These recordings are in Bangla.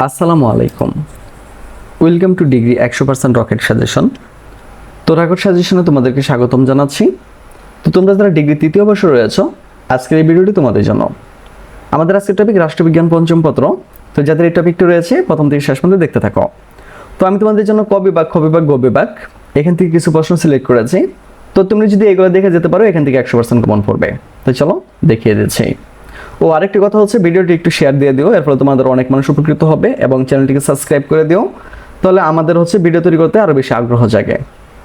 আসসালামু আলাইকুম। Welcome to degree 100% rocket suggestion. তো রকেট সাজেশনে তোমাদেরকে স্বাগতম জানাচ্ছি। তো তোমরা যারা ডিগ্রি তৃতীয় বর্ষে রয়েছো, আজকের এই ভিডিওটি তোমাদের জন্য। আমাদের আজকের টপিক রাষ্ট্রবিজ্ঞান পঞ্চম পত্র। তো যাদের এই টপিকটি রয়েছে প্রথম থেকে শেষ পর্যন্ত দেখতে থাকো। তো আমি তোমাদের জন্য ক বিভাগ, খ বিভাগ, গ বিভাগ এখান থেকে কিছু প্রশ্ন সিলেক্ট করেছি। তো তুমি যদি এগুলো দেখে যেতে পারো, এখান থেকে 100% কমন পড়বে। তো চলো দেখিয়ে দিচ্ছি। ও আরেকটি কথা হচ্ছে, ভিডিওটি একটু শেয়ার দিয়ে দিও, এর ফলে তোমাদের অনেক মানুষ উপকৃত হবে, এবং চ্যানেলটিকে সাবস্ক্রাইব করে দিও, তাহলে আমাদের ভিডিও তৈরি করতে আরো বেশি আগ্রহ জাগে।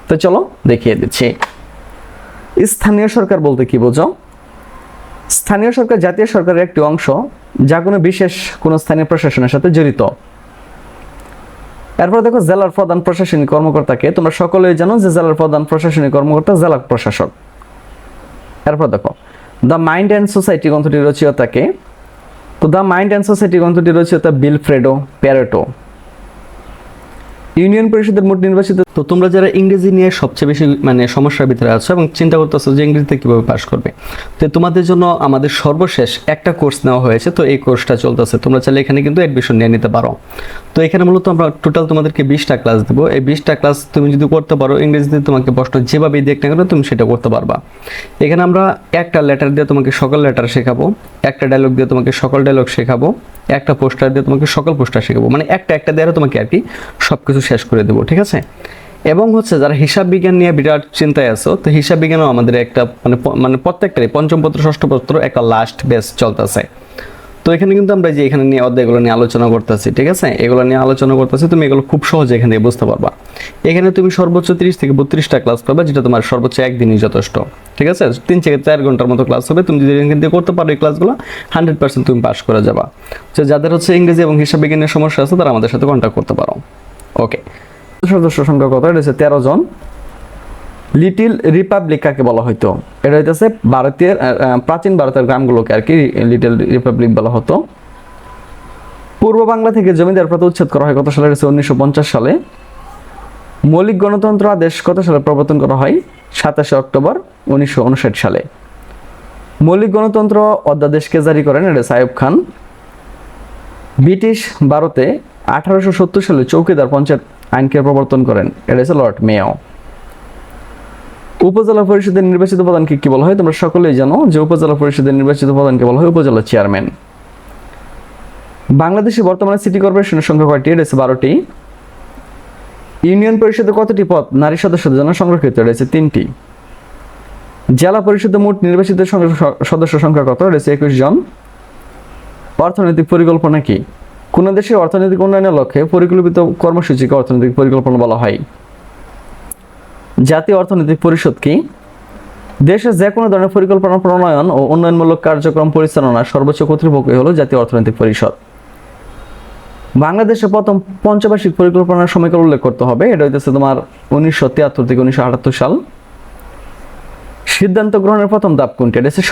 তো চলো দেখিয়ে দিচ্ছি। স্থানীয় সরকার বলতে কি বোঝো? স্থানীয় সরকার জাতীয় সরকারের একটি অংশ, যা কোনো বিশেষ কোনো স্থানীয় প্রশাসনের সাথে জড়িত। এরপর দেখো, জেলার প্রধান প্রশাসনিক কর্মকর্তাকে তোমরা সকলেই জানো যে জেলার প্রধান প্রশাসনিক কর্মকর্তা জেলা প্রশাসক। এরপর দেখো, দ্য মাইন্ড অ্যান্ড সোসাইটি গ্রন্থটির রচয়িতাকে? তো দ্য মাইন্ড অ্যান্ড সোসাইটি গ্রন্থটির রচয়িতা বিলফ্রেডো প্যারেটো। ইউনিয়ন পরিষদের মোট নির্বাচিত। তো তোমরা যারা ইংরেজি নিয়ে সবচেয়ে বেশি সমস্যার ভিতরে আছো এবং চিন্তা করতেছো যে ইংরেজিতে কিভাবে পাস করবে, তো তোমাদের জন্য আমাদের সর্বশেষ একটা কোর্স নেওয়া হয়েছে। তো এই কোর্সটা চলতেছে, তোমরা চাইলে এখানে কিন্তু অ্যাডমিশন নিয়ে নিতে পারো। তো এখানে মূলত আমরা টোটাল তোমাদেরকে 20টা ক্লাস দেবো। এই 20টা ক্লাস তুমি যদি করতে পারো, ইংরেজিতে তোমাকে প্রশ্ন যেভাবেই দেখ না কেন তুমি সেটা করতে পারবা। এখানে আমরা একটা লেটার দিয়ে তোমাকে সকল লেটার শেখাবো, একটা ডায়লগ দিয়ে তোমাকে সকল ডায়লগ শেখাবো, একটা পোস্টার দিয়ে তোমাকে সকল পোস্টার শেখাবো, একটা দিয়ে তোমাকে আর কি সবকিছু শেষ করে দেবো, ঠিক আছে? এবং যারা হিসাব বিজ্ঞান নিয়ে বিরাট চিন্তায় আছো, তো হিসাব বিজ্ঞানও আমাদের একটা প্রত্যেকটারই পঞ্চম পত্র ষষ্ঠ পত্র একটা লাস্ট বেস চলতেছে। তো এখানে কিন্তু আমরা যে এখানে নিয়ে অধ্যায়গুলো নিয়ে আলোচনা করতেছি, ঠিক আছে? এগুলো নিয়ে আলোচনা করতেছি, তুমি এগুলো খুব সহজে এখান থেকে বুঝতে পারবা। এখানে তুমি সর্বোচ্চ 30 থেকে 32টা ক্লাস পাবা, যেটা তোমার সর্বোচ্চ একদিনই যথেষ্ট, ঠিক আছে? 3 থেকে 4 ঘন্টার মতো ক্লাস হবে। তুমি যদি এখান থেকে করতে পারো এই ক্লাসগুলো, 100% তুমি পাস করে যাবা। তো যাদের ইংরেজি এবং হিসাব বিজ্ঞানের সমস্যা আছে, তারা আমাদের সাথে কন্ট্যাক্ট করতে পারো। ওকে, সদস্য সংখ্যা কত? এটা হচ্ছে 13 জন। লিটিল রিপাবলিক কাকে বলা হইতো? এটা হইতেছে ভারতের প্রাচীন ভারতের গ্রামগুলোকে আর কি লিটল রিপাবলিক বলা হতো। পূর্ব বাংলা থেকে জমিদার প্রথা উচ্ছেদ করা হয় কত সালে? 1950 সালে। মৌলিক গণতন্ত্র আদেশ কত সালে প্রবর্তন করা হয়? 27 অক্টোবর 1959 সালে। মৌলিক গণতন্ত্র অধ্যাদেশকে জারি করেন আইয়ুব খান। ব্রিটিশ ভারতে 1870 সালে চৌকিদার পঞ্চায়েত আইনকে প্রবর্তন করেন, এটা হচ্ছে লর্ড মেয়ো। উপজেলা পরিষদের নির্বাচিত প্রধানকে কি বলা হয়? তোমরা সকলেই জানো যে উপজেলা পরিষদের নির্বাচিত প্রধানকে বলা হয় উপজেলা চেয়ারম্যান। বাংলাদেশে বর্তমানে সিটি কর্পোরেশনের সংখ্যা কয়টি? এটা হচ্ছে 12টি। ইউনিয়ন পরিষদে কতটি পদ নারী সদস্যদের জন্য সংরক্ষিত? এটা হচ্ছে 3টি। জেলা পরিষদে মোট নির্বাচিত সদস্য সংখ্যা কত? এটা হচ্ছে 21 জন। অর্থনৈতিক পরিকল্পনা কি? কোন দেশের অর্থনৈতিক উন্নয়নের লক্ষ্যে পরিকল্পিত কর্মসূচিকে অর্থনৈতিক পরিকল্পনা বলা হয়? জাতীয় অর্থনৈতিক পরিষদ কি? দেশের যে কোনো ধরনের পরিকল্পনা প্রণয়ন ও উন্নয়নমূলক কার্যক্রম পরিচালনার সর্বোচ্চ কর্তৃপক্ষ হলো জাতীয় অর্থনৈতিক পরিষদ। বাংলাদেশের প্রথম পঞ্চবার্ষিক পরিকল্পনার সময়কাল উল্লেখ করতে হবে, এটা হইতেছে তোমার 1973 থেকে 1978 সাল। সিদ্ধান্ত গ্রহণের প্রথম ধাপ কোনটি? এটা হচ্ছে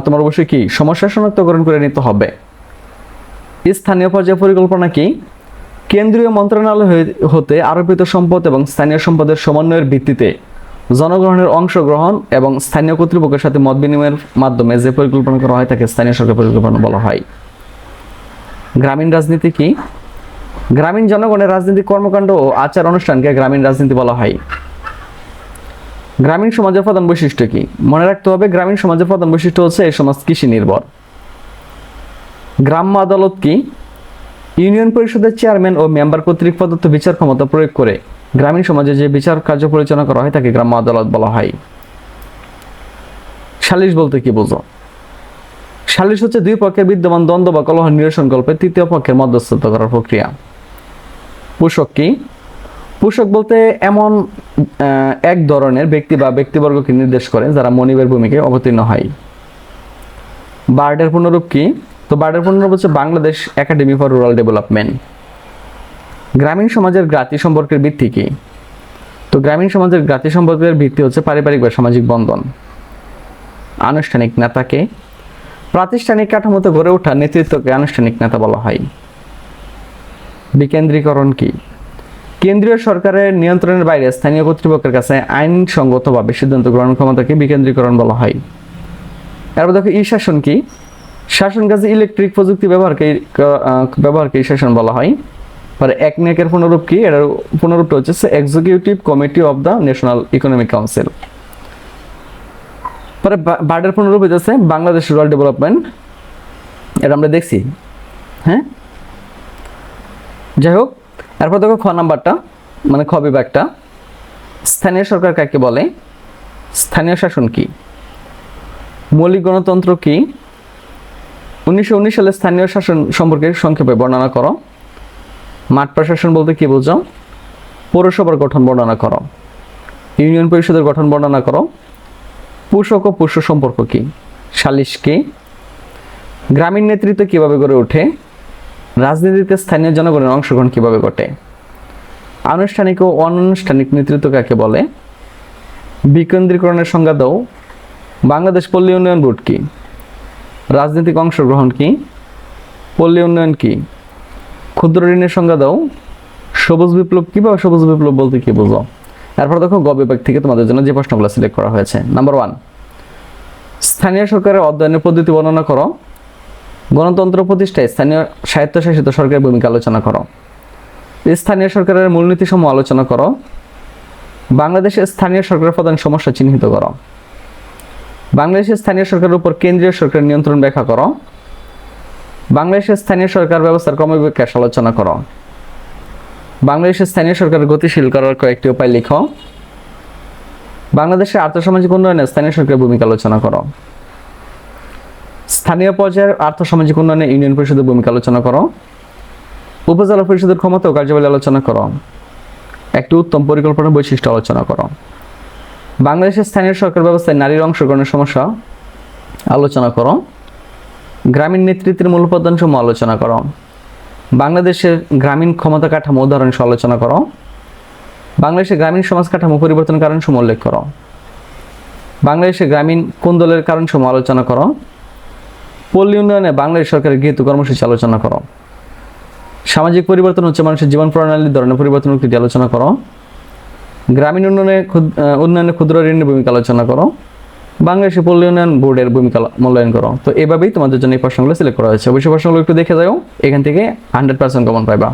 তোমার অবশ্যই কি সমস্যা শনাক্তকরণ করে নিতে হবে। স্থানীয় পর্যায়ে পরিকল্পনা কি? কেন্দ্রীয় মন্ত্রণালয় হতে আরোপিত সম্পদ এবং স্থানীয় সম্পদের সমন্বয়ের ভিত্তিতে জনগণের অংশগ্রহণ এবং স্থানীয় কর্তৃপক্ষের সাথে মত বিনিময়ের মাধ্যমে যে পরিকল্পনা করা হয় তাকে স্থানীয় সরকার পরিকল্পনা বলা হয়। গ্রামীণ রাজনীতি কি? গ্রামীণ জনগণের রাজনৈতিক কর্মকাণ্ড ও আচার অনুষ্ঠানকে গ্রামীণ রাজনীতি বলা হয়। গ্রামীণ সমাজের প্রধান বৈশিষ্ট্য কি? মনে রাখতে হবে, গ্রামীণ সমাজের প্রধান বৈশিষ্ট্য হচ্ছে এই সমাজ কৃষি নির্ভর। গ্রাম্য আদালত কি? ইউনিয়ন পরিষদের চেয়ারম্যান ও মেম্বার কর্তৃক প্রদত্ত বিচার ক্ষমতা প্রয়োগ করে গ্রামীণ সমাজে যে বিচার কার্য পরিচালনা করা হয় তাকে গ্রাম্য আদালত বলা হয়। সালিশ বলতে কি বোঝো? সালিশ হচ্ছে দুই পক্ষের বিদ্যমান দ্বন্দ্ব বা কলহ নিরসনকল্পে তৃতীয় পক্ষের মধ্যস্থতা করার প্রক্রিয়া। পোষক কি? পোষক বলতে এমন এক ধরনের ব্যক্তি বা ব্যক্তিবর্গকে নির্দেশ করে যারা মনিবের ভূমিকায় অবতীর্ণ হয়। বার্ডের পুনরূপ কি? তো বার্ডের পুনরূপ হচ্ছে Bangladesh academy for rural development. গ্রামীণ সমাজের জ্ঞাতি সম্পর্কের ভিত্তি কি? তো গ্রামীণ সমাজের জ্ঞাতি সম্পর্কের ভিত্তি হচ্ছে পারিবারিক বা সামাজিক বন্ধন। আনুষ্ঠানিক নেতাকে? প্রাতিষ্ঠানিক কাঠামোতে গড়ে ওঠা নেতৃত্বকে আনুষ্ঠানিক নেতা বলা হয়। বিকেন্দ্রীকরণ কি? কেন্দ্রীয় সরকারের নিয়ন্ত্রণের বাইরে স্থানীয় কর্তৃপক্ষের কাছে আইনসঙ্গতভাবে সিদ্ধান্ত গ্রহণ ক্ষমতাকে বিকেন্দ্রীকরণ বলা হয়। এরপর দেখো, ই শাসন কি? শাসন কাজে ইলেকট্রিক প্রযুক্তি ব্যবহারকারী শাসন বলা হয়। পরে একনেকের পুনরূপ কি? এটার পুনরূপটা হচ্ছে executive committee of the national economic council. পরে বার্ডের পুনরূপ হচ্ছে বাংলাদেশ রুরাল ডেভেলপমেন্ট, এটা আমরা দেখছি। হ্যাঁ, যাই হোক, এরপর দেখো খ নাম্বারটা, মানে খ বিভাগটা, স্থানীয় সরকার কাকে বলে? স্থানীয় শাসন কি? মৌলিক গণতন্ত্র কি? 1919 সালে স্থানীয় শাসন সম্পর্কে সংক্ষেপে বর্ণনা করো। মাঠ প্রশাসন বলতে কি বোঝো? পৌরসভার গঠন বর্ণনা করো। ইউনিয়ন পরিষদের গঠন বর্ণনা করো। পোষক ও পোষ্য সম্পর্ক কি? সালিশ কি? গ্রামীণ নেতৃত্ব কিভাবে গড়ে ওঠে? রাজনীতিতে স্থানীয় জনগণের অংশগ্রহণ কিভাবে ঘটে? আনুষ্ঠানিক ও অনানুষ্ঠানিক নেতৃত্ব কাকে বলে? বিকেন্দ্রীকরণের সংজ্ঞা দাও। বাংলাদেশ পল্লী উন্নয়ন বোর্ড কি? রাজনৈতিক অংশগ্রহণ কি? পল্লী উন্নয়ন কি? ক্ষুদ্র ঋণের সংজ্ঞা দাও। সবুজ বিপ্লব কি বা সবুজ বিপ্লব বলতে কি বোঝো? এরপর দেখো গ বিভাগ থেকে তোমাদের জন্য যে প্রশ্নগুলো সিলেক্ট করা হয়েছে। নাম্বার 1, স্থানীয় সরকারের অধ্যয়নের পদ্ধতি বর্ণনা করো। গণতন্ত্র প্রতিষ্ঠায় স্থানীয় স্বায়ত্তশাসিত সরকারের ভূমিকা আলোচনা করো। স্থানীয় সরকারের মূলনীতিসমূহ আলোচনা করো। বাংলাদেশের স্থানীয় সরকারের প্রধান সমস্যা চিহ্নিত করো। বাংলাদেশের স্থানীয় সরকারের উপর কেন্দ্রীয় সরকারের নিয়ন্ত্রণ ব্যাখ্যা করো। বাংলাদেশের স্থানীয় সরকার ব্যবস্থার ক্রমবিকাশ আলোচনা করো। বাংলাদেশের স্থানীয় সরকার গতিশীল করার কয়েকটি উপায় লিখো। বাংলাদেশের আর্থসামাজিক উন্নয়নে স্থানীয় সরকারের ভূমিকা আলোচনা করো। স্থানীয় পর্যায়ের আর্থসামাজিক উন্নয়নে ইউনিয়ন পরিষদের ভূমিকা আলোচনা করো। উপজেলা পরিষদের ক্ষমতা ও কার্যাবলী আলোচনা করো। একটি উত্তম পরিকল্পনার বৈশিষ্ট্য আলোচনা করো। বাংলাদেশের স্থানীয় সরকার ব্যবস্থায় নারীর অংশগ্রহণের সমস্যা আলোচনা করো। গ্রামীণ নেতৃত্বের মূল উপাদানসমূহ আলোচনা করো। বাংলাদেশের গ্রামীণ ক্ষমতা কাঠামো উদাহরণ সহ আলোচনা করো। বাংলাদেশের গ্রামীণ সমাজ কাঠামো পরিবর্তনের কারণসমূহ উল্লেখ করো। বাংলাদেশের গ্রামীণ কোন্দলের কারণসমূহ আলোচনা করো। পল্লী উন্নয়নে বাংলাদেশ সরকারের গৃহীত কর্মসূচি আলোচনা করো। সামাজিক পরিবর্তন হচ্ছে মানুষের জীবন প্রণালীর ধরনের পরিবর্তন উক্তি আলোচনা করো। গ্রামীণ উন্নয়নে ক্ষুদ্র ঋণের ভূমিকা আলোচনা করো। বাংলাদেশের পল্লী উন্নয়ন বোর্ডের ভূমিকা মূল্যায়ন করো। তো এভাবেই তোমাদের জন্য এই প্রশ্নগুলো সিলেক্ট করা হয়েছে। অবশ্যই প্রশ্নগুলো একটু দেখে যাও, এখান থেকে 100% কমন পাইবা।